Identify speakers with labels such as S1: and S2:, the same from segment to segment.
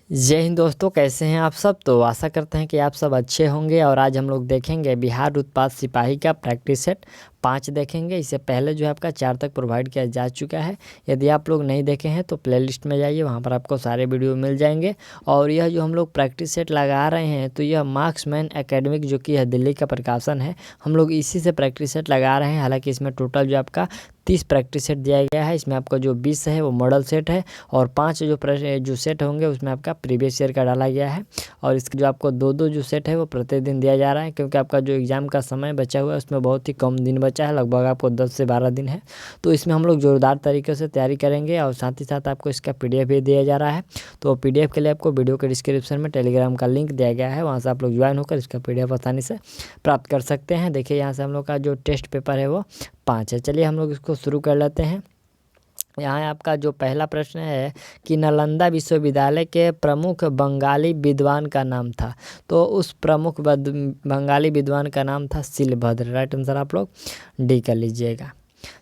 S1: जय हिंद दोस्तों, कैसे हैं आप सब। तो आशा करते हैं कि आप सब अच्छे होंगे। और आज हम लोग देखेंगे बिहार उत्पाद सिपाही का प्रैक्टिस सेट 5 देखेंगे। इससे पहले जो है आपका 4 तक प्रोवाइड किया जा चुका है। यदि आप लोग नहीं देखे हैं तो प्लेलिस्ट में जाइए, वहां पर आपको सारे वीडियो मिल जाएंगे। और यह जो हम लोग प्रैक्टिस सेट लगा रहे हैं तो यह मार्क्समैन एकेडमिक जो कि है दिल्ली का प्रकाशन है, हम लोग इसी से प्रैक्टिस सेट लगा रहे हैं। हालांकि इसमें टोटल जो आपका 30 प्रैक्टिस सेट दिया गया है। इसमें आपका जो 20 है वो मॉडल सेट है और 5 जो सेट होंगे उसमें आपका प्रीवियस ईयर का डाला गया है। और इसका जो आपको दो जो सेट है वो प्रतिदिन दिया जा रहा है, क्योंकि आपका जो एग्ज़ाम का समय बचा हुआ है उसमें बहुत ही कम दिन बचा है, लगभग आपको 10 से 12 दिन है। तो इसमें हम लोग जोरदार तरीके से तैयारी करेंगे और साथ ही साथ आपको इसका PDF भी दिया जा रहा है। तो PDF के लिए आपको वीडियो के डिस्क्रिप्शन में टेलीग्राम का लिंक दिया गया है, वहाँ से आप लोग ज्वाइन होकर इसका PDF आसानी से प्राप्त कर सकते हैं। देखिए यहाँ से हम लोग का जो टेस्ट पेपर है वो 5 है। चलिए हम लोग इसको शुरू कर लेते हैं। यहाँ आपका जो पहला प्रश्न है कि नालंदा विश्वविद्यालय के प्रमुख बंगाली विद्वान का नाम था। तो उस प्रमुख बंगाली विद्वान का नाम था शिलभद्र। राइट आंसर आप लोग डी कर लीजिएगा।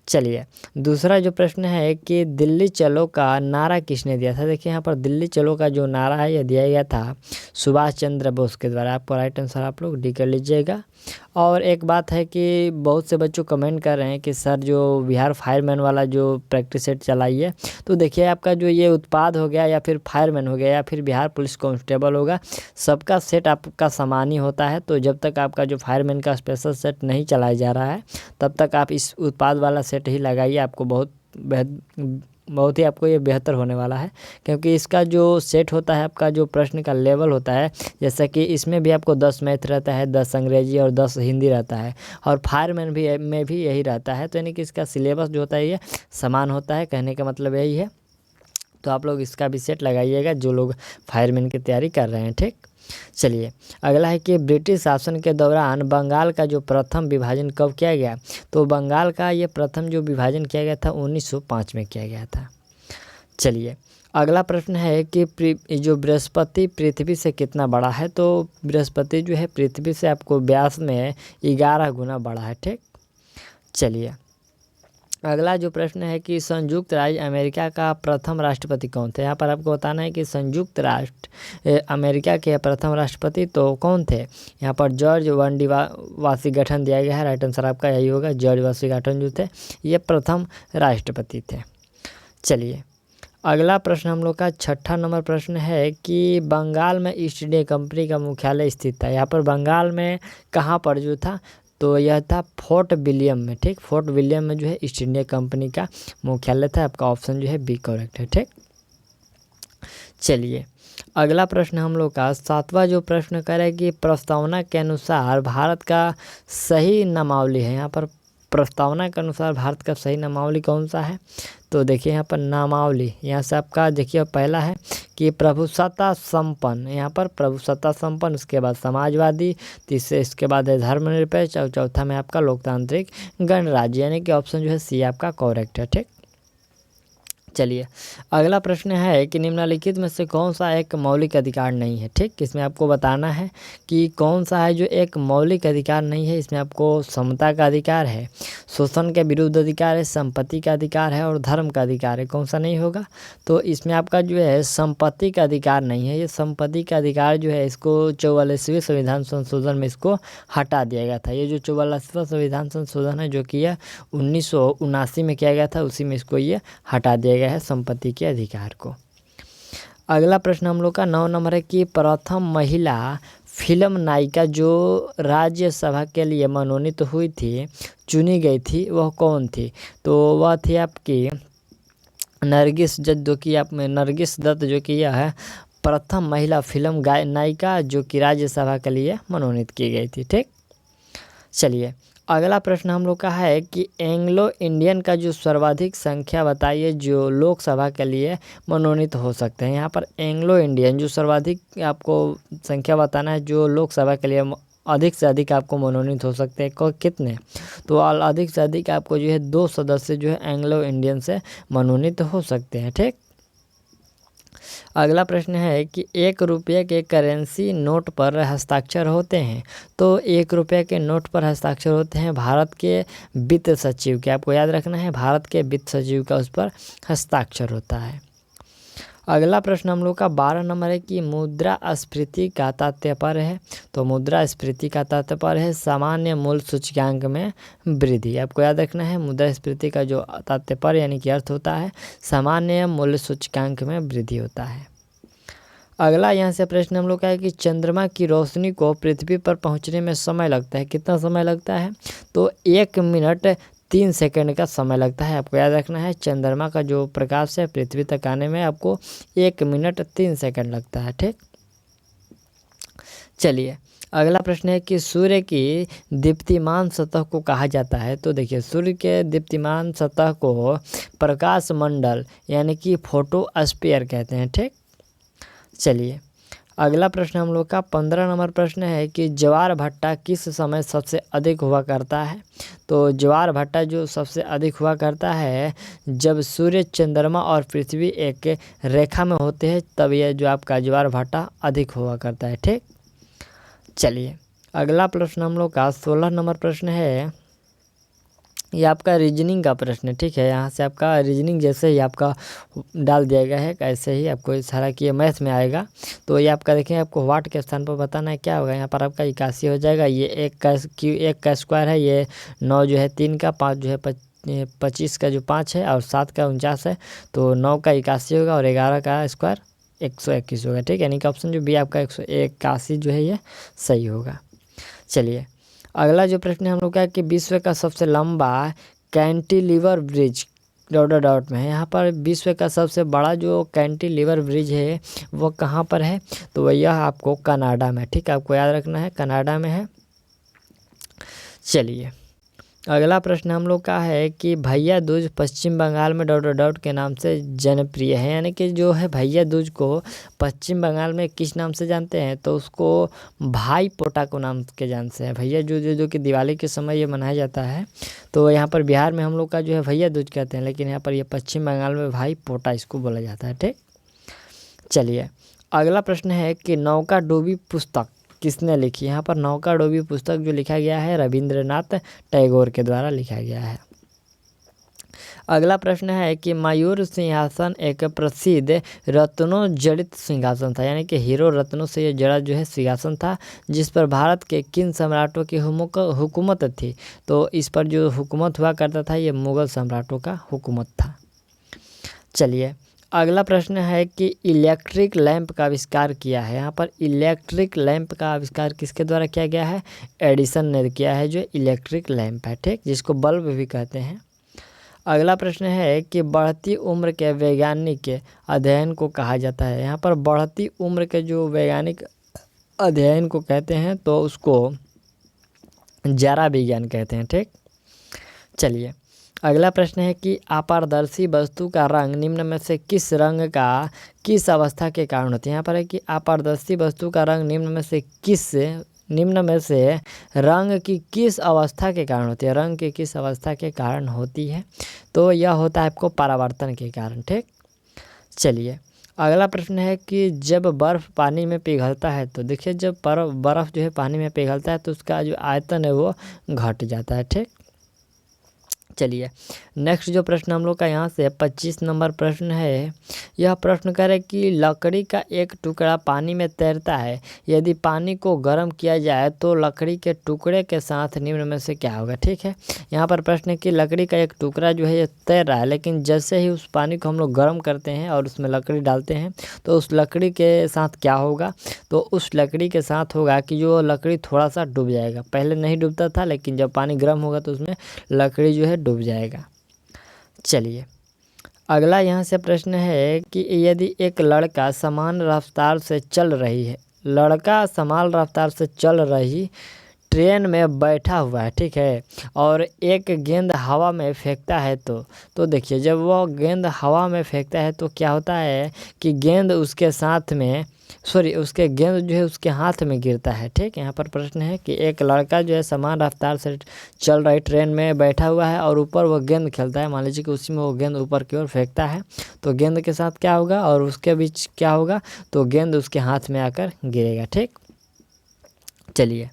S1: चलिए दूसरा जो प्रश्न है कि दिल्ली चलो का नारा किसने दिया था। देखिए यहाँ पर दिल्ली चलो का जो नारा है यह दिया गया था सुभाष चंद्र बोस के द्वारा। आपको राइट आंसर आप लोग डी कर लीजिएगा। और एक बात है कि बहुत से बच्चों कमेंट कर रहे हैं कि सर जो बिहार फायरमैन वाला जो प्रैक्टिस सेट चलाइए। तो देखिए आपका जो ये उत्पाद हो गया या फिर फायरमैन हो गया या फिर बिहार पुलिस कांस्टेबल होगा, सबका सेट आपका समान ही होता है। तो जब तक आपका जो फायरमैन का स्पेशल सेट नहीं चलाया जा रहा है तब तक आप इस उत्पाद वाला सेट ही लगाइए, आपको बहुत ही आपको ये बेहतर होने वाला है। क्योंकि इसका जो सेट होता है, आपका जो प्रश्न का लेवल होता है, जैसा कि इसमें भी आपको 10 मैथ रहता है, 10 अंग्रेजी और 10 हिंदी रहता है, और फायरमैन में भी यही रहता है। तो यानी कि इसका सिलेबस जो होता है ये समान होता है, कहने का मतलब यही है। तो आप लोग इसका भी सेट लगाइएगा जो लोग फायरमैन की तैयारी कर रहे हैं। ठीक, चलिए अगला है कि ब्रिटिश शासन के दौरान बंगाल का जो प्रथम विभाजन कब किया गया। तो बंगाल का ये प्रथम जो विभाजन किया गया था 1905 में किया गया था। चलिए अगला प्रश्न है कि जो बृहस्पति पृथ्वी से कितना बड़ा है। तो बृहस्पति जो है पृथ्वी से आपको व्यास में 11 गुना बड़ा है। ठीक, चलिए अगला जो प्रश्न है कि संयुक्त राज्य अमेरिका का प्रथम राष्ट्रपति कौन थे। यहाँ पर आपको बताना है कि संयुक्त राष्ट्र अमेरिका के प्रथम राष्ट्रपति तो कौन थे। यहाँ पर जॉर्ज वाशिंगटन दिया गया है। राइट आंसर आपका यही होगा, जॉर्ज वाशिंगटन जो थे ये प्रथम राष्ट्रपति थे। चलिए अगला प्रश्न हम लोग का 6ठा नंबर प्रश्न है कि बंगाल में ईस्ट इंडिया कंपनी का मुख्यालय स्थित था। यहाँ पर बंगाल में कहाँ पर जो था, तो यह था फोर्ट विलियम में। ठीक, फोर्ट विलियम में जो है ईस्ट इंडिया कंपनी का मुख्यालय था। आपका ऑप्शन जो है बी करेक्ट है। ठीक, चलिए अगला प्रश्न हम लोग का 7वां जो प्रश्न करे कि प्रस्तावना के अनुसार भारत का सही नामावली है। यहाँ पर प्रस्तावना के अनुसार भारत का सही नामावली कौन सा है। तो देखिए यहाँ पर नामावली, यहाँ से आपका देखिए पहला है कि प्रभुसत्ता संपन्न, यहाँ पर प्रभुसत्ता संपन्न, उसके बाद समाजवादी, तीसरे इसके बाद है धर्मनिरपेक्ष और चौथा में आपका लोकतांत्रिक गणराज्य, यानी कि ऑप्शन जो है सी आपका करेक्ट है। ठीक, चलिए अगला प्रश्न है कि निम्नलिखित में से कौन सा एक मौलिक अधिकार नहीं है। ठीक, इसमें आपको बताना है कि कौन सा है जो एक मौलिक अधिकार नहीं है। इसमें आपको समता का अधिकार है, शोषण के विरुद्ध अधिकार है, संपत्ति का अधिकार है और धर्म का अधिकार है। कौन सा नहीं होगा, तो इसमें आपका जो है संपत्ति का अधिकार नहीं है। ये संपत्ति का अधिकार जो है इसको 44वें संविधान संशोधन में इसको हटा दिया गया था। ये जो 44वां संविधान संशोधन है जो कि यह 1979 में किया गया था, उसी में इसको ये हटा दिया गया है संपत्ति के अधिकार को। अगला प्रश्न हम लोग का 9 नंबर है कि प्रथम महिला फिल्म नायिका जो राज्यसभा के लिए मनोनीत हुई थी, चुनी गई थी, वह कौन थी। तो वह थी आपकी नरगिस दत्त जो कि यह है प्रथम महिला फिल्म नायिका जो कि राज्यसभा के लिए मनोनीत की गई थी। ठीक, चलिए अगला प्रश्न हम लोग का है कि एंग्लो इंडियन का जो सर्वाधिक संख्या बताइए जो लोकसभा के लिए मनोनीत हो सकते हैं। यहाँ पर एंग्लो इंडियन जो सर्वाधिक आपको संख्या बताना है जो लोकसभा के लिए अधिक से अधिक आपको मनोनीत हो सकते हैं। कितने, तो अधिक से अधिक आपको जो है 2 सदस्य जो है एंग्लो इंडियन से मनोनीत हो सकते हैं। ठीक, अगला प्रश्न है कि 1 रुपये के करेंसी नोट पर हस्ताक्षर होते हैं। तो 1 रुपये के नोट पर हस्ताक्षर होते हैं भारत के वित्त सचिव के। आपको याद रखना है, भारत के वित्त सचिव का उस पर हस्ताक्षर होता है। अगला प्रश्न हम लोग का 12 नंबर है कि मुद्रास्फीति का तात्पर्य है। तो मुद्रास्फीति का तात्पर्य है सामान्य मूल्य सूचकांक में वृद्धि। आपको याद रखना है मुद्रास्फीति का जो तात्पर्य यानी कि अर्थ होता है सामान्य मूल्य सूचकांक में वृद्धि होता है। अगला यहाँ से प्रश्न हम लोग का है कि चंद्रमा की रोशनी को पृथ्वी पर पहुँचने में समय लगता है, कितना समय लगता है? तो 1 मिनट 3 सेकंड का समय लगता है। आपको याद रखना है चंद्रमा का जो प्रकाश है पृथ्वी तक आने में आपको 1 मिनट 3 सेकंड लगता है। ठीक, चलिए अगला प्रश्न है कि सूर्य की दीप्तिमान सतह को कहा जाता है। तो देखिए सूर्य के दीप्तिमान सतह को प्रकाश मंडल यानी कि फोटोस्फीयर कहते हैं। ठीक, चलिए अगला प्रश्न हम लोग का 15 नंबर प्रश्न है कि ज्वार भाटा किस समय सबसे अधिक हुआ करता है। तो ज्वार भाटा जो सबसे अधिक हुआ करता है जब सूर्य, चंद्रमा और पृथ्वी एक रेखा में होते हैं, तब यह जो आपका ज्वार भाटा अधिक हुआ करता है। ठीक, चलिए अगला प्रश्न हम लोग का 16 नंबर प्रश्न है, ये आपका रीजनिंग का प्रश्न है। ठीक है, यहाँ से आपका रीजनिंग जैसे ही आपका डाल दिया गया है ऐसे ही आपको सारा कि मैथ में आएगा। तो ये आपका देखें आपको वाट के स्थान पर बताना है क्या होगा। यहाँ पर आपका 81 हो जाएगा। ये एक का स्क्वायर है, ये 9 जो है 3 का, 5 जो है 25 का जो 5 है और 7 का 49 है। तो 9 का 81 होगा और 11 का स्क्वायर 121 होगा। ठीक, यानी कि ऑप्शन जो बी आपका 181 जो है ये सही होगा। चलिए अगला जो प्रश्न हम लोग का है कि विश्व का सबसे लंबा कैंटिलीवर ब्रिज डॉट में है। यहाँ पर विश्व का सबसे बड़ा जो कैंटिलीवर ब्रिज है वो कहाँ पर है? तो यह आपको कनाडा में। ठीक, आपको याद रखना है कनाडा में है। चलिए अगला प्रश्न हम लोग का है कि भैया दूज पश्चिम बंगाल में डॉट के नाम से जनप्रिय है। यानी कि जो है भैया दूज को पश्चिम बंगाल में किस नाम से जानते हैं? तो उसको भाई पोटा को नाम के जान से है। भैया जो कि दिवाली के समय ये मनाया जाता है। तो यहाँ पर बिहार में हम लोग का जो है भैया दूज कहते हैं, लेकिन यहाँ पर ये पश्चिम बंगाल में भाई पोटा इसको बोला जाता है। ठीक, चलिए अगला प्रश्न है कि नौका डूबी पुस्तक किसने लिखी? यहाँ पर नौका डूबी पुस्तक जो लिखा गया है रविंद्रनाथ टैगोर के द्वारा लिखा गया है। अगला प्रश्न है कि मयूर सिंहासन एक प्रसिद्ध रत्नों जड़ित सिंहासन था। यानी कि हीरो रत्नों से ये जड़ा जो है सिंहासन था, जिस पर भारत के किन सम्राटों की हुकूमत थी? तो इस पर जो हुकूमत हुआ करता था ये मुग़ल सम्राटों का हुकूमत था। चलिए अगला प्रश्न है कि इलेक्ट्रिक लैंप का आविष्कार किया है। यहाँ पर इलेक्ट्रिक लैंप का आविष्कार किसके द्वारा किया गया है? एडिसन ने किया है जो इलेक्ट्रिक लैंप है। ठीक, जिसको बल्ब भी कहते हैं। अगला प्रश्न है कि बढ़ती उम्र के वैज्ञानिक अध्ययन को कहा जाता है। यहाँ पर बढ़ती उम्र के जो वैज्ञानिक अध्ययन को कहते हैं तो उसको जारा विज्ञान कहते हैं। ठीक, चलिए अगला प्रश्न है कि अपारदर्शी वस्तु का रंग निम्न में से किस रंग का किस अवस्था के कारण होती है? यहाँ पर है कि अपारदर्शी वस्तु का रंग निम्न में से रंग की किस अवस्था के कारण होती है? रंग की किस अवस्था के कारण होती है? तो यह होता है आपको परावर्तन के कारण। ठीक, चलिए अगला प्रश्न है कि जब बर्फ़ पानी में पिघलता है, तो देखिए जब बर्फ़ जो है पानी में पिघलता है तो उसका जो आयतन है वो घट जाता है। ठीक, चलिए नेक्स्ट जो प्रश्न हम लोग का यहाँ से 25 नंबर प्रश्न है, यह प्रश्न करे कि लकड़ी का एक टुकड़ा पानी में तैरता है, यदि पानी को गर्म किया जाए तो लकड़ी के टुकड़े के साथ निम्न में से क्या होगा? ठीक है, यहाँ पर प्रश्न है कि लकड़ी का एक टुकड़ा जो है ये तैर रहा है, लेकिन जैसे ही उस पानी को हम लोग गर्म करते हैं और उसमें लकड़ी डालते हैं तो उस लकड़ी के साथ क्या होगा? तो उस लकड़ी के साथ होगा कि जो लकड़ी थोड़ा सा डूब जाएगा। पहले नहीं डूबता था, लेकिन जब पानी गर्म होगा तो उसमें लकड़ी जो है डूब जाएगा। चलिए अगला यहाँ से प्रश्न है कि यदि एक लड़का समान रफ्तार से चल रही ट्रेन में बैठा हुआ है, ठीक है, और एक गेंद हवा में फेंकता है तो देखिए जब वह गेंद हवा में फेंकता है तो क्या होता है कि गेंद उसके गेंद जो है उसके हाथ में गिरता है। ठीक, यहाँ पर प्रश्न है कि एक लड़का जो है समान रफ्तार से चल रही ट्रेन में बैठा हुआ है और ऊपर वो गेंद खेलता है। मान लीजिए कि उसी में वो गेंद ऊपर की ओर फेंकता है तो गेंद के साथ क्या होगा और उसके बीच क्या होगा? तो गेंद उसके हाथ में आकर गिरेगा। ठीक, चलिए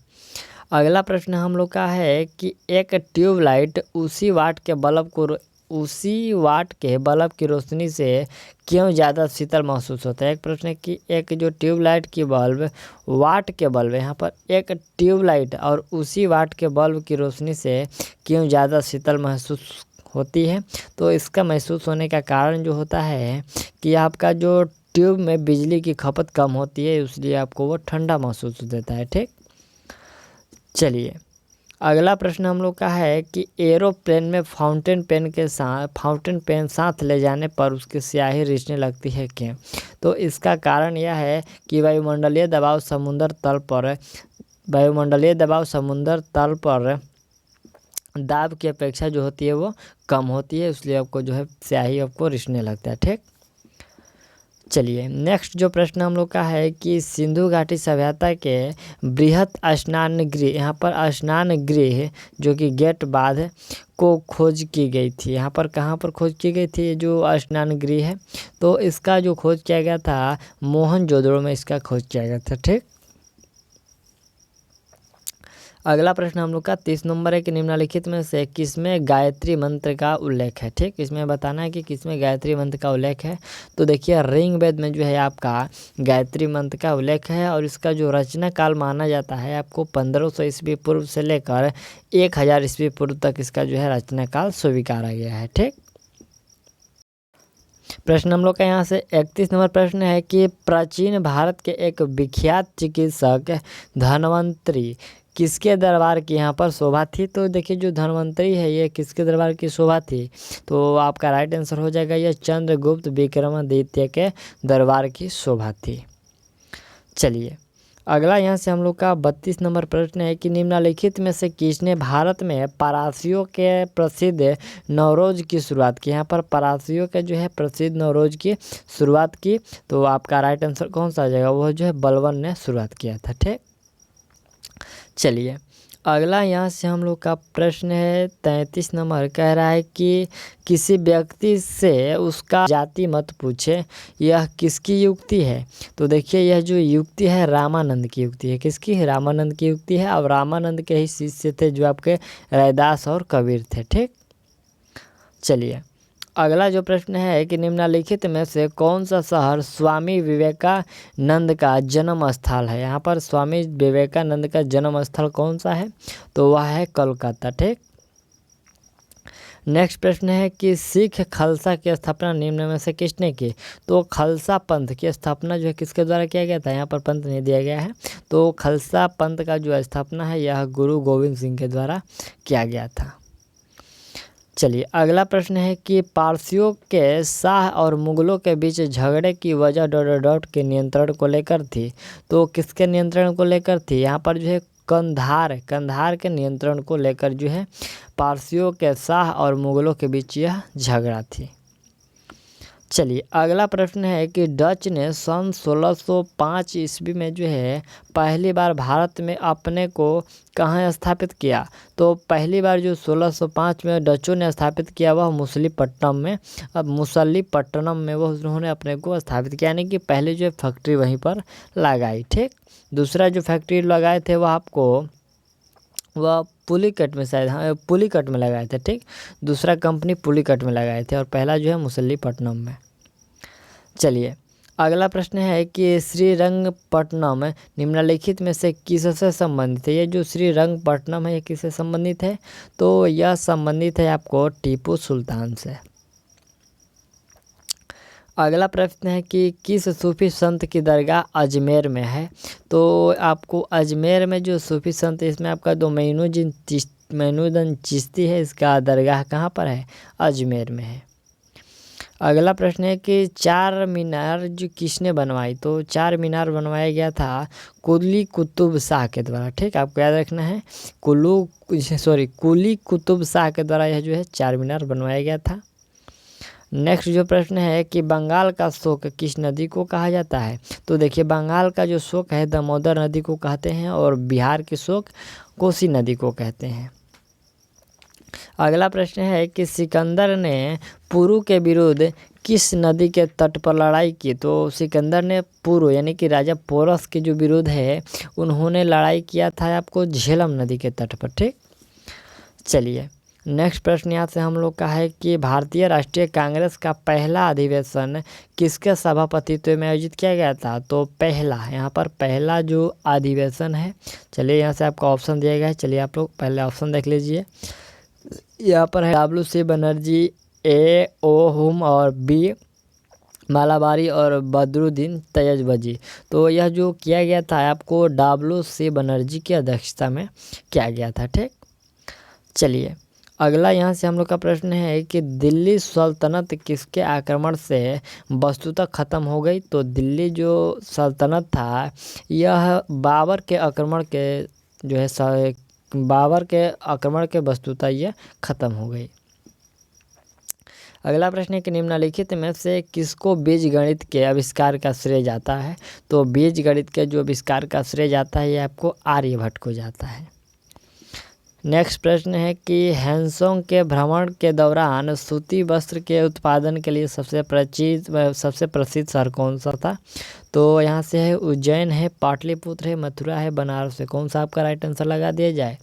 S1: अगला प्रश्न हम लोग का है कि एक ट्यूबलाइट उसी वाट के बल्ब को उसी वाट के बल्ब की रोशनी से क्यों ज़्यादा शीतल महसूस होता है। एक प्रश्न है कि एक जो ट्यूबलाइट की बल्ब वाट के बल्ब, यहाँ पर एक ट्यूबलाइट और उसी वाट के बल्ब की रोशनी से क्यों ज़्यादा शीतल महसूस होती है। तो इसका महसूस होने का कारण जो होता है कि आपका जो ट्यूब में बिजली की खपत कम होती है, इसलिए आपको वो ठंडा महसूस देता है। ठीक, चलिए अगला प्रश्न हम लोग का है कि एरोप्लेन में फाउंटेन पेन साथ ले जाने पर उसकी स्याही रिसने लगती है क्यों। तो इसका कारण यह है कि वायुमंडलीय दबाव समुद्र तल पर दाब की अपेक्षा जो होती है वो कम होती है, इसलिए आपको जो है स्याही आपको रिसने लगता है। ठीक, चलिए नेक्स्ट जो प्रश्न हम लोग का है कि सिंधु घाटी सभ्यता के बृहत स्नान गृह, यहाँ पर स्नान गृह जो कि गेट बांध को खोज की गई थी। यहाँ पर कहाँ पर खोज की गई थी जो स्नान गृह है, तो इसका जो खोज किया गया था मोहनजोदड़ो में इसका खोज किया गया था। ठीक, अगला प्रश्न हम लोग का 30 नंबर है कि निम्नलिखित में से किसमें गायत्री मंत्र का उल्लेख है। ठीक, इसमें बताना है कि किसमें गायत्री मंत्र का उल्लेख है। तो देखिए ऋग्वेद में जो है आपका गायत्री मंत्र का उल्लेख है और इसका जो रचना काल माना जाता है आपको 1500 ईस्वी पूर्व से लेकर 1000 ईस्वी पूर्व तक इसका जो है रचना काल स्वीकारा गया है। ठीक, प्रश्न हम लोग का यहाँ से 31 नंबर प्रश्न है कि प्राचीन भारत के एक विख्यात चिकित्सक धन्वंतरी किसके दरबार की यहाँ पर शोभा थी। तो देखिए जो धन्वंतरी है ये किसके दरबार की शोभा थी, तो आपका राइट आंसर हो जाएगा ये चंद्रगुप्त विक्रमादित्य के दरबार की शोभा थी। चलिए अगला यहाँ से हम लोग का 32 नंबर प्रश्न है कि निम्नलिखित में से किसने भारत में पारसियों के प्रसिद्ध नवरोज की शुरुआत की। यहाँ पर पारसियों के जो है प्रसिद्ध नवरोज की शुरुआत की, तो आपका राइट आंसर कौन सा आ जाएगा, वो जो है बलबन ने शुरुआत किया था। ठीक, चलिए अगला यहाँ से हम लोग का प्रश्न है 33 नंबर, कह रहा है कि किसी व्यक्ति से उसका जाति मत पूछे, यह किसकी युक्ति है। तो देखिए यह जो युक्ति है रामानंद की युक्ति है। किसकी, रामानंद की युक्ति है। और रामानंद के ही शिष्य थे जो आपके रैदास और कबीर थे। ठीक, चलिए अगला जो प्रश्न है कि निम्नलिखित में से कौन सा शहर स्वामी विवेकानंद का जन्म स्थल है। यहाँ पर स्वामी विवेकानंद का जन्म स्थल कौन सा है, तो वह है कोलकाता। ठीक, नेक्स्ट प्रश्न है कि सिख खालसा की स्थापना निम्न में से किसने की। तो खालसा पंथ की स्थापना जो है किसके द्वारा किया गया था, यहाँ पर पंथ नहीं दिया गया है, तो खालसा पंथ का जो स्थापना है यह गुरु गोविंद सिंह के द्वारा किया गया था। चलिए अगला प्रश्न है कि पारसियों के शाह और मुगलों के बीच झगड़े की वजह डॉट के नियंत्रण को लेकर थी। तो किसके नियंत्रण को लेकर थी, यहाँ पर जो है कंधार के नियंत्रण को लेकर जो है पारसियों के शाह और मुगलों के बीच यह झगड़ा थी। चलिए अगला प्रश्न है कि डच ने सन 1605 ईस्वी में जो है पहली बार भारत में अपने को कहाँ स्थापित किया। तो पहली बार जो 1605 में डचों ने स्थापित किया वह मुसलीपट्टनम में। अब मुसलीपट्टनम में वह उन्होंने अपने को स्थापित किया, यानी कि पहले जो फैक्ट्री वहीं पर लगाई। ठीक, दूसरा जो फैक्ट्री लगाए थे वह पुलिकट में शायद, हाँ पुलिकट में लगाए थे। ठीक, दूसरा कंपनी पुलिकट में लगाए थे और पहला जो है मुसलीपट्टनम में। चलिए अगला प्रश्न है कि श्रीरंगपट्टनम निम्नलिखित में से किससे संबंधित है। ये जो श्रीरंगपट्टनम है ये किससे संबंधित है, तो यह संबंधित है आपको टीपू सुल्तान से। अगला प्रश्न है कि किस सूफी संत की दरगाह अजमेर में है। तो आपको अजमेर में जो सूफी संत है इसमें आपका मोइनुद्दीन चिश्ती है, इसका दरगाह कहाँ पर है, अजमेर में है। अगला प्रश्न है कि 4 मीनार जो किसने बनवाई। तो 4 मीनार बनवाया गया था कुली कुतुब शाह के द्वारा। ठीक, आपको याद रखना है कुली कुतुब शाह के द्वारा यह जो है 4 मीनार बनवाया गया था। नेक्स्ट जो प्रश्न है कि बंगाल का शोक किस नदी को कहा जाता है। तो देखिए बंगाल का जो शोक है दामोदर नदी को कहते हैं और बिहार के शोक कोसी नदी को कहते हैं। अगला प्रश्न है कि सिकंदर ने पुरु के विरुद्ध किस नदी के तट पर लड़ाई की। तो सिकंदर ने पुरु यानी कि राजा पोरस के जो विरुद्ध है उन्होंने लड़ाई किया था आपको झेलम नदी के तट पर। ठीक, चलिए नेक्स्ट प्रश्न यहाँ से हम लोग का है कि भारतीय राष्ट्रीय कांग्रेस का पहला अधिवेशन किसके सभापतित्व में आयोजित किया गया था? तो पहला, यहाँ पर पहला जो अधिवेशन है, चलिए यहाँ से आपका ऑप्शन दिया गया है, चलिए आप लोग पहले ऑप्शन देख लीजिए। यहाँ पर है W.C. बनर्जी, A. O. हुम और B. मालाबारी और बदरुद्दीन तैयबजी। तो यह जो किया गया था आपको W.C. बनर्जी की अध्यक्षता में किया गया था। ठीक, चलिए अगला यहाँ से हम लोग का प्रश्न है कि दिल्ली सल्तनत किसके आक्रमण से वस्तुतः ख़त्म हो गई? तो दिल्ली जो सल्तनत था यह बाबर के आक्रमण के जो है बाबर के आक्रमण के वस्तुतः यह ख़त्म हो गई। अगला प्रश्न है कि निम्नलिखित में से किसको बीजगणित के आविष्कार का श्रेय जाता है? तो बीजगणित के जो आविष्कार का श्रेय जाता है ये आपको आर्यभट्ट को जाता है। नेक्स्ट प्रश्न है कि हैंसोंग के भ्रमण के दौरान सूती वस्त्र के उत्पादन के लिए सबसे प्रसिद्ध शहर कौन सा था? तो यहाँ से है उज्जैन है, पाटलिपुत्र है, मथुरा है, बनारस है। कौन सा आपका राइट आंसर लगा दिया जाए?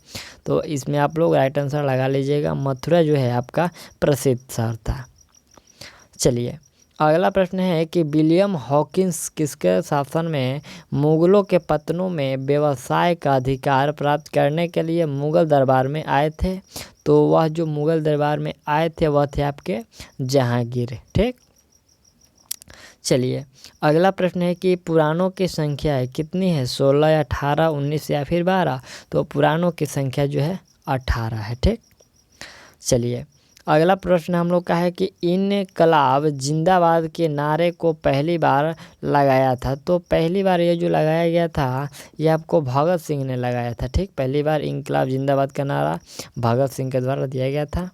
S1: तो इसमें आप लोग राइट आंसर लगा लीजिएगा, मथुरा जो है आपका प्रसिद्ध शहर था। चलिए अगला प्रश्न है कि विलियम हॉकिंस किसके शासन में मुगलों के पत्तनों में व्यवसाय का अधिकार प्राप्त करने के लिए मुगल दरबार में आए थे? तो वह जो मुगल दरबार में आए थे वह थे आपके जहांगीर। ठीक, चलिए अगला प्रश्न है कि पुराणों की संख्या है कितनी है? 16 या 18, 19 या फिर 12? तो पुराणों की संख्या जो है 18 है। ठीक, चलिए अगला प्रश्न हम लोग का है कि इनकलाब जिंदाबाद के नारे को पहली बार लगाया था? तो पहली बार ये जो लगाया गया था ये आपको भगत सिंह ने लगाया था। ठीक, पहली बार इनकलाब जिंदाबाद का नारा भगत सिंह के द्वारा दिया गया था।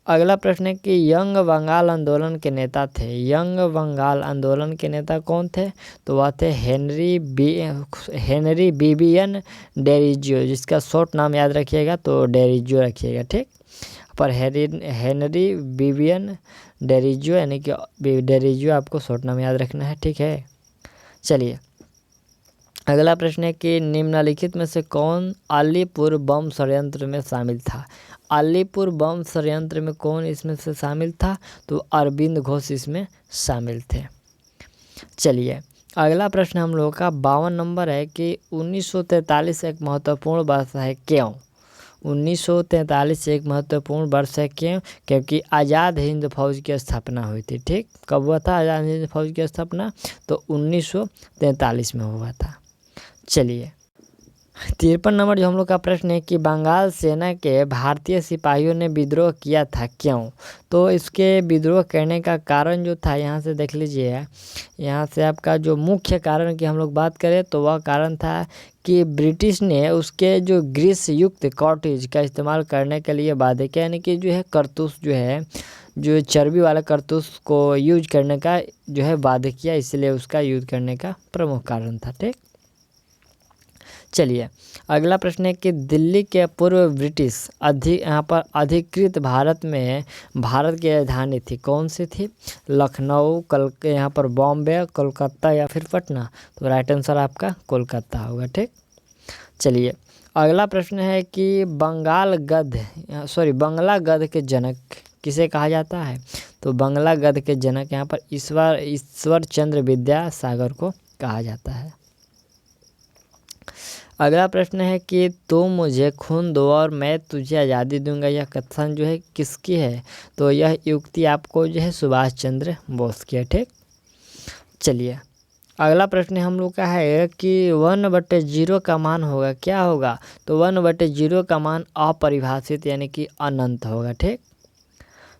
S1: अगला प्रश्न है कि यंग बंगाल आंदोलन के नेता थे। यंग बंगाल आंदोलन के नेता कौन थे? तो वह थे हेनरी बिबियन डेरिजियो, जिसका शॉर्ट नाम याद रखिएगा तो डेरिजियो रखिएगा। ठीक, पर हेनरी बिबियन डेरिजियो यानी कि डेरिजियो आपको शॉर्ट नाम याद रखना है। ठीक है, चलिए अगला प्रश्न है कि निम्नलिखित में से कौन अलीपुर बम षड्यंत्र में शामिल था? अलीपुर बम षड्यंत्र में कौन इसमें से शामिल था? तो अरविंद घोष इसमें शामिल थे। चलिए अगला प्रश्न हम लोगों का 52 नंबर है कि 1943 एक महत्वपूर्ण वर्ष है क्यों? 1943 एक महत्वपूर्ण वर्ष है क्यों? क्योंकि आज़ाद हिंद फौज की स्थापना हुई थी। ठीक, कब हुआ था आज़ाद हिंद फौज की स्थापना? तो 1943 में हुआ था। चलिए 53 नंबर जो हम लोग का प्रश्न है कि बंगाल सेना के भारतीय सिपाहियों ने विद्रोह किया था क्यों? तो इसके विद्रोह करने का कारण जो था यहाँ से देख लीजिए, यहाँ से आपका जो मुख्य कारण की हम लोग बात करें तो वह कारण था कि ब्रिटिश ने उसके जो ग्रीस युक्त कॉटेज का इस्तेमाल करने के लिए बाध्य किया, यानी कि जो है करतूस जो है जो चर्बी वाला करतूस को यूज करने का जो है बाध्य किया, इसलिए उसका यूज करने का प्रमुख कारण था। ठीक, चलिए अगला प्रश्न है कि दिल्ली के पूर्व ब्रिटिश यहाँ पर अधिकृत भारत में भारत की राजधानी थी, कौन सी थी? लखनऊ, यहाँ पर बॉम्बे, कोलकाता या फिर पटना? तो राइट आंसर आपका कोलकाता होगा। ठीक, चलिए अगला प्रश्न है कि बंगला गद्य के जनक किसे कहा जाता है? तो बंगला गद्य के जनक यहाँ पर ईश्वर चंद्र विद्यासागर को कहा जाता है। अगला प्रश्न है कि तुम मुझे खून दो और मैं तुझे आज़ादी दूंगा, यह कथन जो है किसकी है? तो यह युक्ति आपको जो है सुभाष चंद्र बोस की है। ठीक, चलिए अगला प्रश्न हम लोग का है कि 1/0 का मान होगा क्या होगा? तो 1/0 का मान अपरिभाषित यानी कि अनंत होगा। ठीक,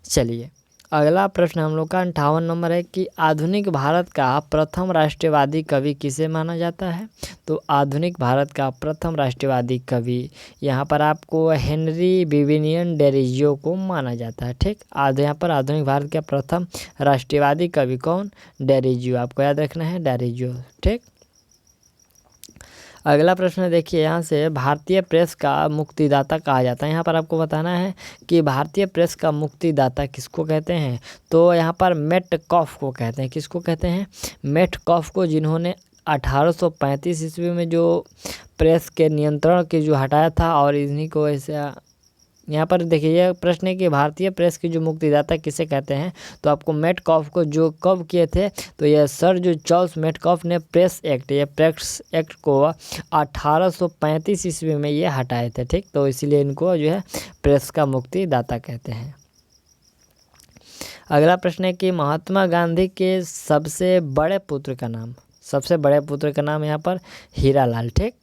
S1: चलिए अगला प्रश्न हम लोग का 58 नंबर है कि आधुनिक भारत का प्रथम राष्ट्रवादी कवि किसे माना जाता है? तो आधुनिक भारत का प्रथम राष्ट्रवादी कवि यहाँ पर आपको हेनरी बिबियन डेरिजियो को माना जाता है। ठीक, यहाँ पर आधुनिक भारत का प्रथम राष्ट्रवादी कवि कौन? डेरिजियो, आपको याद रखना है डेरिजियो। ठीक, अगला प्रश्न देखिए, यहाँ से भारतीय प्रेस का मुक्तिदाता कहा जाता है। यहाँ पर आपको बताना है कि भारतीय प्रेस का मुक्तिदाता किसको कहते हैं? तो यहाँ पर मेटकॉफ को कहते हैं। किसको कहते हैं? मेटकॉफ को, जिन्होंने 1835 ईस्वी में जो प्रेस के नियंत्रण के जो हटाया था और इन्हीं को ऐसा यहाँ पर देखिए यह प्रश्न है कि भारतीय प्रेस की जो मुक्तिदाता किसे कहते हैं, तो आपको मेटकॉफ को जो कब किए थे, तो यह सर जो चार्ल्स मेटकॉफ ने प्रेस एक्ट को 1835 ईस्वी में ये हटाए थे। ठीक, तो इसीलिए इनको जो है प्रेस का मुक्तिदाता कहते हैं। अगला प्रश्न है कि महात्मा गांधी के सबसे बड़े पुत्र का नाम, सबसे बड़े पुत्र का नाम यहाँ पर हीरालाल। ठीक,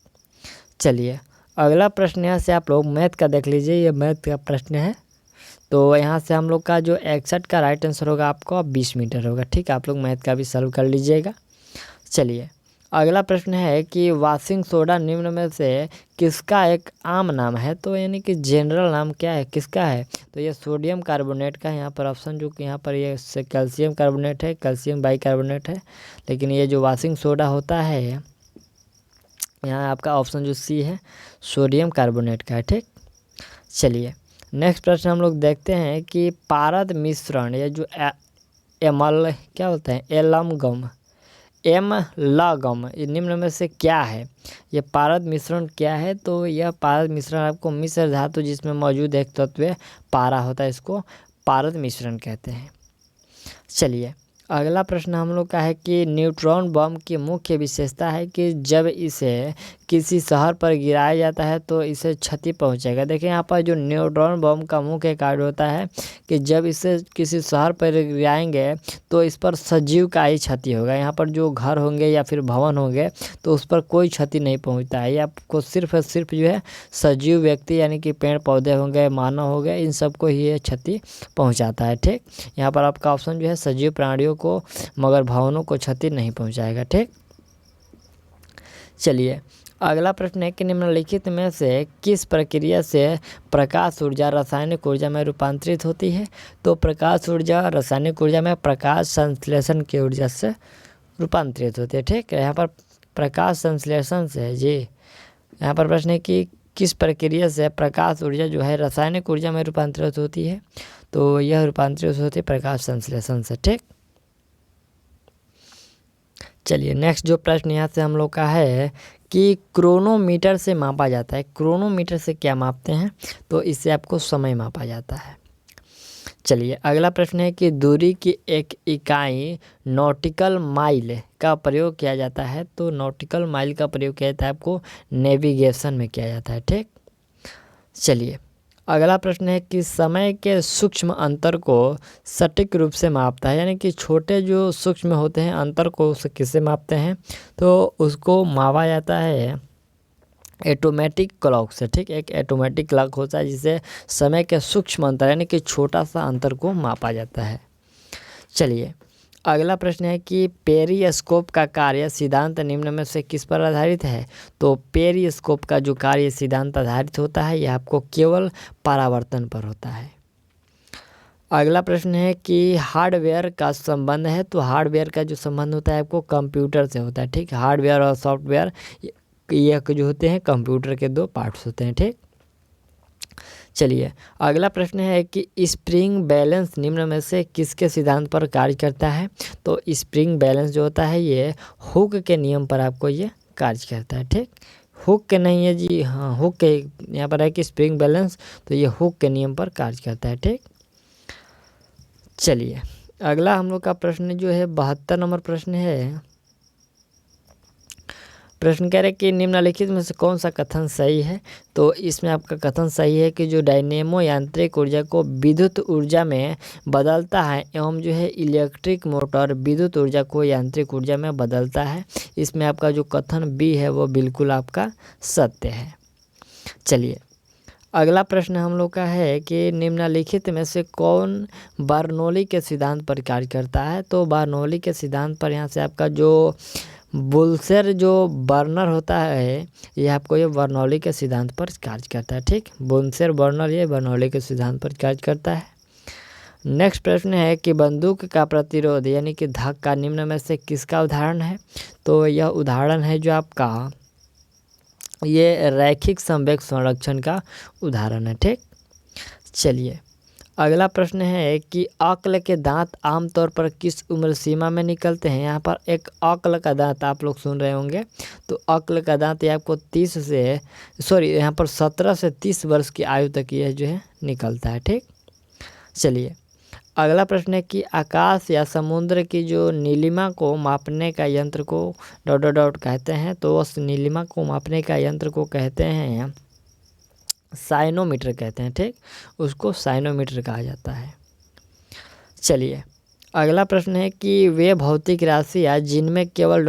S1: चलिए अगला प्रश्न यहाँ से आप लोग मैथ का देख लीजिए, ये मैथ का प्रश्न है। तो यहाँ से हम लोग का जो 61 का राइट आंसर होगा आपको 20 मीटर होगा। ठीक, आप लोग मैथ का भी सॉल्व कर लीजिएगा। चलिए अगला प्रश्न है कि वाशिंग सोडा निम्न में से किसका एक आम नाम है, तो यानी कि जनरल नाम क्या है, किसका है, तो ये सोडियम कार्बोनेट का है। यहाँ पर ऑप्शन जो कि यहाँ पर ये कैल्शियम कार्बोनेट है, कैल्शियम बाइकार्बोनेट है, लेकिन ये जो वाशिंग सोडा होता है यहाँ आपका ऑप्शन जो सी है सोडियम कार्बोनेट का है। ठीक, चलिए नेक्स्ट प्रश्न हम लोग देखते हैं कि पारद मिश्रण, ये जो एमल क्या बोलते हैं एलमगम ये निम्न में से क्या है, ये पारद मिश्रण क्या है, तो यह पारद मिश्रण आपको मिश्र धातु जिसमें मौजूद एक तत्व पारा होता है, इसको पारद मिश्रण कहते हैं। चलिए अगला प्रश्न हम लोग का है कि न्यूट्रॉन बम की मुख्य विशेषता है कि जब इसे किसी शहर पर गिराया जाता है तो इसे क्षति पहुंचेगा। देखिए यहाँ पर जो न्यूट्रॉन बम का मुख्य कार्य होता है कि जब इसे किसी शहर पर गिराएंगे तो इस पर सजीव का ही क्षति होगा। यहाँ पर जो घर होंगे या फिर भवन होंगे तो उस पर कोई क्षति नहीं पहुँचता है, ये आपको सिर्फ और सिर्फ जो है सजीव व्यक्ति यानी कि पेड़ पौधे होंगे, मानव हो गए, इन सबको ही ये क्षति पहुँचाता है। ठीक, यहाँ पर आपका ऑप्शन जो है सजीव प्राणियों को, मगर भवनों को क्षति नहीं पहुँचाएगा। ठीक, चलिए अगला प्रश्न है कि निम्नलिखित में से किस प्रक्रिया से प्रकाश ऊर्जा रासायनिक ऊर्जा में रूपांतरित होती है, तो प्रकाश ऊर्जा रासायनिक ऊर्जा में प्रकाश संश्लेषण की ऊर्जा से रूपांतरित होती है। ठीक, यहाँ पर प्रकाश संश्लेषण से जी, यहाँ पर प्रश्न है कि किस प्रक्रिया से प्रकाश ऊर्जा जो है रासायनिक ऊर्जा में रूपांतरित होती है, तो यह रूपांतरित होती है प्रकाश संश्लेषण से। ठीक, चलिए नेक्स्ट जो प्रश्न यहाँ से हम लोग का है कि क्रोनोमीटर से मापा जाता है, क्रोनोमीटर से क्या मापते हैं, तो इससे आपको समय मापा जाता है। चलिए अगला प्रश्न है कि दूरी की एक इकाई नॉटिकल माइल का प्रयोग किया जाता है, तो नॉटिकल माइल का प्रयोग किया जाता है आपको नेविगेशन में किया जाता है। ठीक, चलिए अगला प्रश्न है कि समय के सूक्ष्म अंतर को सटीक रूप से मापता है, यानी कि छोटे जो सूक्ष्म होते हैं अंतर को उसे किससे मापते हैं, तो उसको मापा जाता है ऑटोमेटिक क्लॉक से। ठीक, एक ऑटोमेटिक क्लॉक होता है जिसे समय के सूक्ष्म अंतर यानी कि छोटा सा अंतर को मापा जाता है। चलिए अगला प्रश्न है कि पेरिस्कोप का कार्य सिद्धांत निम्न में से किस पर आधारित है, तो पेरिस्कोप का जो कार्य सिद्धांत आधारित होता है यह आपको केवल परावर्तन पर होता है। अगला प्रश्न है कि हार्डवेयर का संबंध है, तो हार्डवेयर का जो संबंध होता है आपको कंप्यूटर से होता है। ठीक, हार्डवेयर और सॉफ्टवेयर ये जो होते हैं कंप्यूटर के दो पार्ट्स होते हैं। ठीक, चलिए अगला प्रश्न है कि स्प्रिंग बैलेंस निम्न में से किसके सिद्धांत पर कार्य करता है, तो स्प्रिंग बैलेंस जो होता है ये हुक के नियम पर आपको ये कार्य करता है। ठीक, हुक के नहीं है जी, हाँ हुक के यहाँ पर है कि स्प्रिंग बैलेंस, तो ये हुक के नियम पर कार्य करता है। ठीक, चलिए अगला हम लोग का प्रश्न जो है 72 नंबर प्रश्न है। प्रश्न कह रहे हैं कि निम्नलिखित में से कौन सा कथन सही है, तो इसमें आपका कथन सही है कि जो डायनेमो यांत्रिक ऊर्जा को विद्युत ऊर्जा में बदलता है एवं जो है इलेक्ट्रिक मोटर विद्युत ऊर्जा को यांत्रिक ऊर्जा में बदलता है, इसमें आपका जो कथन बी है वो बिल्कुल आपका सत्य है। चलिए अगला प्रश्न हम लोग का है कि निम्नलिखित में से कौन बर्नौली के सिद्धांत पर कार्य करता है, तो बर्नौली के सिद्धांत पर यहाँ से आपका जो बुल्सेर जो बर्नर होता है ये आपको ये बर्नौली के सिद्धांत पर कार्य करता है। ठीक, बुल्सेर बर्नर ये बर्नौली के सिद्धांत पर कार्य करता है। नेक्स्ट प्रश्न है कि बंदूक का प्रतिरोध यानी कि धक्का निम्न में से किसका उदाहरण है, तो यह उदाहरण है जो आपका ये रैखिक संवेग संरक्षण का उदाहरण है। ठीक, चलिए अगला प्रश्न है कि अक्ल के दांत आमतौर पर किस उम्र सीमा में निकलते हैं। यहाँ पर एक अक्ल का दांत आप लोग सुन रहे होंगे, तो अक्ल का दांत ये आपको 17 से 30 वर्ष की आयु तक यह जो है निकलता है। ठीक, चलिए अगला प्रश्न है कि आकाश या समुद्र की जो नीलिमा को मापने का यंत्र को ... कहते हैं, तो उस नीलिमा को मापने का यंत्र को कहते हैं साइनोमीटर कहते हैं। ठीक, उसको साइनोमीटर कहा जाता है। चलिए अगला प्रश्न है कि वे भौतिक राशियाँ जिनमें केवल ...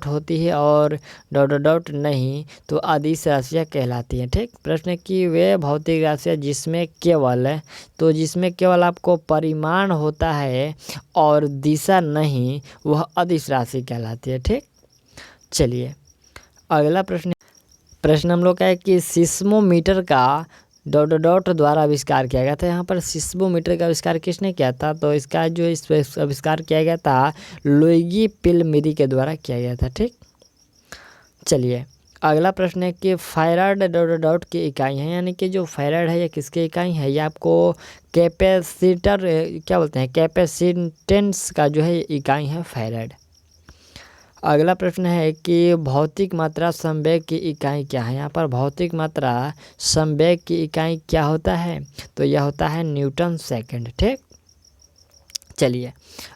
S1: होती है और ... नहीं तो अदिश राशियाँ कहलाती हैं। ठीक, प्रश्न है कि वे भौतिक राशियाँ जिसमें केवल आपको परिमाण होता है और दिशा नहीं, वह अदिश राशि कहलाती है। ठीक, चलिए अगला प्रश्न हम लोग का है कि सिस्मोमीटर का ... द्वारा आविष्कार किया गया था। यहाँ पर सिस्मोमीटर का आविष्कार किसने किया था, तो इसका जो आविष्कार किया गया था लुइगी पिलमेरी के द्वारा किया गया था। ठीक, चलिए अगला प्रश्न है कि फैराड ... की इकाई है, यानी कि जो फैराड है ये किसकी इकाई है, ये आपको कैपेसिटर क्या बोलते हैं, कैपेसिटेंस का जो है इकाई है फैराड। अगला प्रश्न है कि भौतिक मात्रा संवेग की इकाई क्या है। यहाँ पर भौतिक मात्रा संवेग की इकाई क्या होता है, तो यह होता है न्यूटन सेकंड। ठीक, चलिए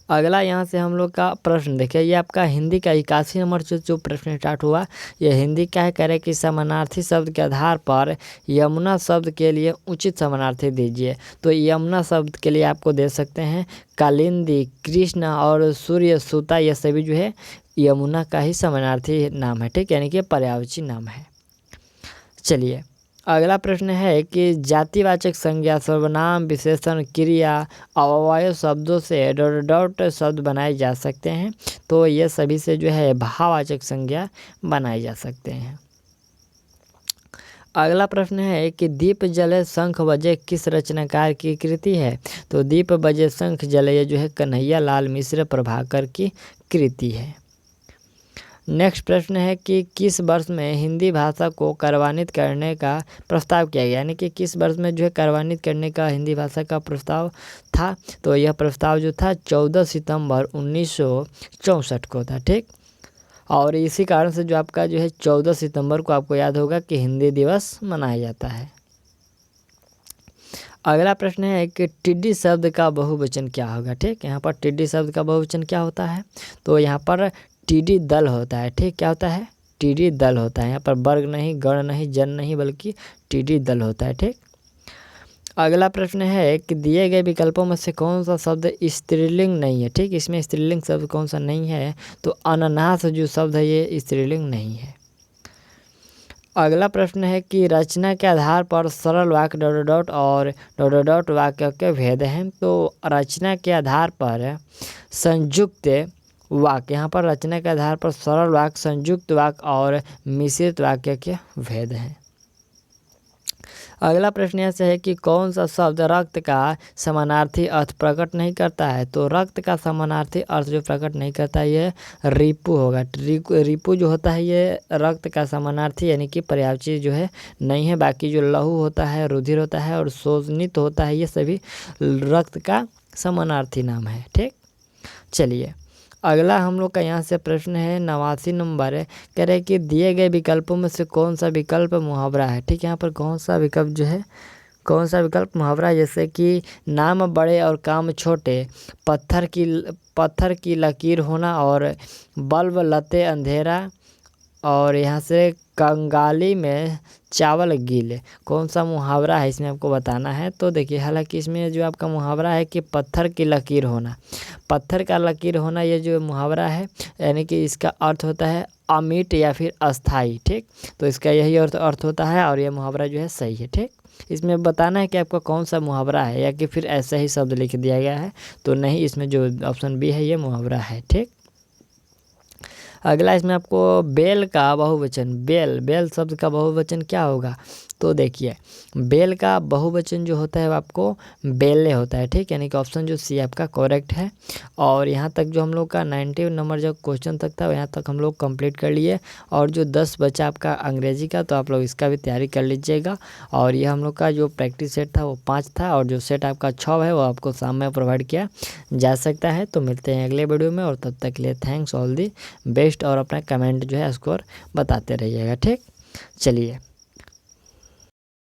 S1: अगला यहाँ से हम लोग का प्रश्न देखिए, ये आपका हिंदी का 81 नंबर से जो प्रश्न स्टार्ट हुआ, ये हिंदी का है। कह रहे कि समानार्थी शब्द के आधार पर यमुना शब्द के लिए उचित समानार्थी दीजिए। तो यमुना शब्द के लिए आपको दे सकते हैं कालिंदी, कृष्ण और सूर्य सूता, ये सभी जो है यमुना का ही समानार्थी नाम है। ठीक, यानी कि पर्यायवाची नाम है। चलिए अगला प्रश्न है कि जातिवाचक संज्ञा, सर्वनाम, विशेषण, क्रिया, अवयव शब्दों से ... शब्द बनाए जा सकते हैं, तो ये सभी से जो है भाववाचक संज्ञा बनाए जा सकते हैं। अगला प्रश्न है कि दीप जले शंख बजे किस रचनाकार की कृति है, तो दीप बजे शंख जले ये जो है कन्हैया लाल मिश्र प्रभाकर की कृति है। नेक्स्ट प्रश्न है कि किस वर्ष में हिंदी भाषा को कार्यान्वित करने का प्रस्ताव किया गया, यानी कि किस वर्ष में जो है कार्यान्वित करने का हिंदी भाषा का प्रस्ताव था, तो यह प्रस्ताव जो था 14 सितंबर 1964 को था। ठीक, और इसी कारण से जो आपका जो है 14 सितंबर को आपको याद होगा कि हिंदी दिवस मनाया जाता है। अगला प्रश्न है कि टिड्डी शब्द का बहुवचन क्या होगा। ठीक, यहाँ पर टिड्डी शब्द का बहुवचन क्या होता है, तो यहाँ पर टिड्डी दल होता है। ठीक, क्या होता है, टिड्डी दल होता है। यहाँ पर वर्ग नहीं, गण नहीं, जन नहीं, बल्कि टिड्डी दल होता है। ठीक, अगला प्रश्न है कि दिए गए विकल्पों में से कौन सा शब्द स्त्रीलिंग नहीं है। ठीक, इसमें स्त्रीलिंग शब्द कौन सा नहीं है, तो अनानास जो शब्द है ये स्त्रीलिंग नहीं है। अगला प्रश्न है कि रचना के आधार पर सरल वाक्य ... और ... वाक्य के भेद हैं, तो रचना के आधार पर संयुक्त वाक्य, यहाँ पर रचना के आधार पर सरल वाक्य, संयुक्त वाक्य और मिश्रित वाक्य के भेद हैं। अगला प्रश्न ऐसे है कि कौन सा शब्द रक्त का समानार्थी अर्थ प्रकट नहीं करता है, तो रक्त का समानार्थी अर्थ जो प्रकट नहीं करता है ये रिपु होगा। रिपु जो होता है ये रक्त का समानार्थी यानी कि पर्यायवाची जो है नहीं है। बाकी जो लहू होता है, रुधिर होता है और शोषनित होता है, ये सभी रक्त का समानार्थी नाम है। ठीक, चलिए अगला हम लोग का यहाँ से प्रश्न है 89 नंबर है। कह रहे कि दिए गए विकल्पों में से कौन सा विकल्प मुहावरा है। ठीक, यहाँ पर कौन सा विकल्प मुहावरा है, जैसे कि नाम बड़े और काम छोटे, पत्थर की लकीर होना और बल्ब लते अंधेरा, और यहाँ से कंगाली में चावल गीले, कौन सा मुहावरा है इसमें आपको बताना है। तो देखिए हालांकि इसमें जो आपका मुहावरा है कि पत्थर की लकीर होना, पत्थर का लकीर होना, ये जो मुहावरा है यानी कि इसका अर्थ होता है अमिट या फिर अस्थाई। ठीक, तो इसका यही अर्थ होता है और यह मुहावरा जो है सही है। ठीक, इसमें बताना है कि आपका कौन सा मुहावरा है, या कि फिर ऐसा ही शब्द लिख दिया गया है, तो नहीं, इसमें जो ऑप्शन बी है ये मुहावरा है। ठीक, अगला इसमें आपको बेल का बहुवचन, बेल शब्द का बहुवचन क्या होगा, तो देखिए बेल का बहुवचन जो होता है वो आपको बेले होता है, ठीक, यानी कि ऑप्शन जो सी आपका करेक्ट है। और यहाँ तक जो हम लोग का 90 नंबर जो क्वेश्चन तक था यहाँ तक हम लोग कंप्लीट कर लिए। और जो 10 बचा आपका अंग्रेजी का, तो आप लोग इसका भी तैयारी कर लीजिएगा। और ये हम लोग का जो प्रैक्टिस सेट था वो 5 था, और जो सेट आपका 6 है वो आपको शाम में प्रोवाइड किया जा सकता है। तो मिलते हैं अगले वीडियो में, और तब तक के लिए थैंक्स ऑल दी बेस्ट, और अपना कमेंट जो है स्कोर बताते रहिएगा, ठीक। चलिए।